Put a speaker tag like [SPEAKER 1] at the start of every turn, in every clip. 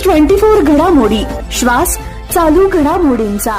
[SPEAKER 1] News 24 घडामोडी, श्वास चालू घडामोडींचा।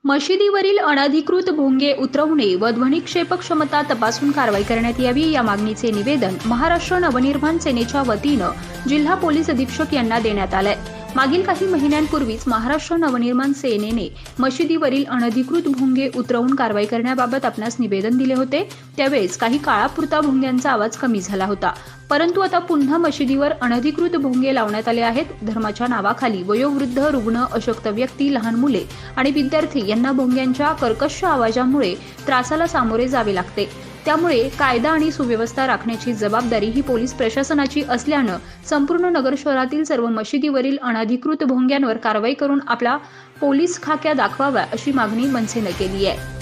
[SPEAKER 2] मशिदीवरील अनधिकृत भोंगे उतरवणे व ध्वनिक्षेपक क्षमता तपासून कारवाई करण्यात यावी या मागणीचे निवेदन महाराष्ट्र नवनिर्माण सेनेच्या वतीनं जिल्हा पोलीस अधीक्षक यांना देण्यात आलंय। मागील काही महिन्यांपूर्वीच महाराष्ट्र नवनिर्माण सेनेने मशिदीवरील अनधिकृत भोंगे उतरवून कारवाई करण्याबाबत आपणास निवेदन दिले होते। त्यावेळेस काही काळापुरता भोंग्यांचा आवाज कमी झाला होता, परंतु आता पुन्हा मशिदीवर अनधिकृत भोंगे लावण्यात आले आहेत। धर्माच्या नावाखाली वयोवृद्ध, रुग्ण, अशक्त व्यक्ती, लहान मुले आणि विद्यार्थी यांना भोंग्यांच्या कर्कश आवाजामुळे त्रासाला सामोरे जावे लागते। त्यामुळे कायदा आणि सुव्यवस्था राखण्याची जबाबदारी ही पोलीस प्रशासनाची असल्यानं संपूर्ण नगर शहरातील सर्व मशिदीवरील अनधिकृत भोंग्यांवर कारवाई करून आपला पोलीस खाक्या दाखवावा अशी मागणी मनसेनं केली आहे।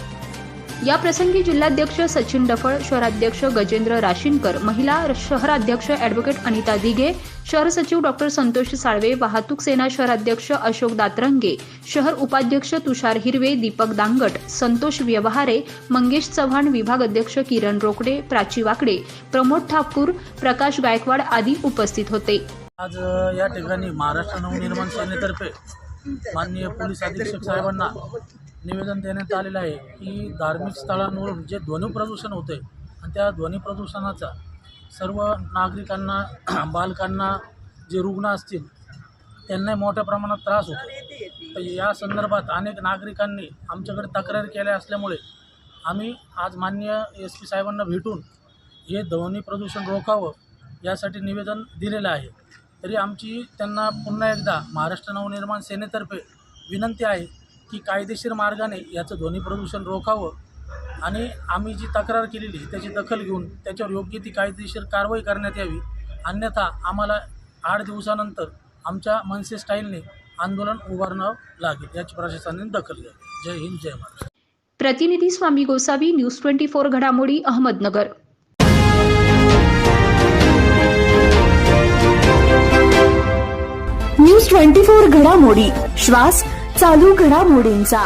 [SPEAKER 2] या प्रसंगी जिल्हाध्यक्ष सचिन डफळ, शहराध्यक्ष गजेंद्र राशीनकर, महिला शहराध्यक्ष ॲडव्होकेट अनिता दिघे, शहर सचिव डॉक्टर संतोष साळवे, वाहतूक सेना शहराध्यक्ष अशोक दातरंगे, शहर उपाध्यक्ष तुषार हिरवे, दीपक दांगट, संतोष व्यवहारे, मंगेश चव्हाण, विभाग अध्यक्ष किरण रोकडे, प्राची वाकडे, प्रमोद ठाकूर, प्रकाश गायकवाड आदी उपस्थित होते।
[SPEAKER 3] आज या ठिकाणी महाराष्ट्र नवनिर्माण सेनेतर्फे माननीय पोलीस अधीक्षक साहेबांना निवेदन देण्यात आलेलं आहे की धार्मिक स्थळांवरून जे ध्वनी प्रदूषण होते आणि त्या ध्वनी प्रदूषणाचा सर्व नागरिकांना, बालकांना, जे रुग्ण असतील त्यांना मोठ्या प्रमाणात त्रास होतो। तर या संदर्भात अनेक नागरिकांनी आमच्याकडे तक्रार केल्या असल्यामुळे आम्ही आज माननीय SP साहेबांना भेटून हे ध्वनी प्रदूषण रोखावं यासाठी निवेदन दिलेलं आहे। तरी आमची त्यांना पुन्हा एकदा महाराष्ट्र नवनिर्माण सेनेतर्फे विनंती आहे की कायदेशीर मार्गाने याचं ध्वनी प्रदूषण रोखावं आणि आम्ही जी तक्रार केलेली त्याची दखल घेऊन त्याच्यावर योग्य ती कायदेशीर कारवाई करण्यात यावी, अन्यथा आम्हाला 8 दिवसानंतर आमच्या मनसे स्टाईलने आंदोलन उभारण्यावं लागेल, याची प्रशासनाने दखल घ्यावी। जय हिंद, जय महाराष्ट्र।
[SPEAKER 2] प्रतिनिधी स्वामी गोसावी, न्यूज 24 घडामोडी, अहमदनगर।
[SPEAKER 1] न्यूज 24 घडामोडी, श्वास चालू घडामोडींचा।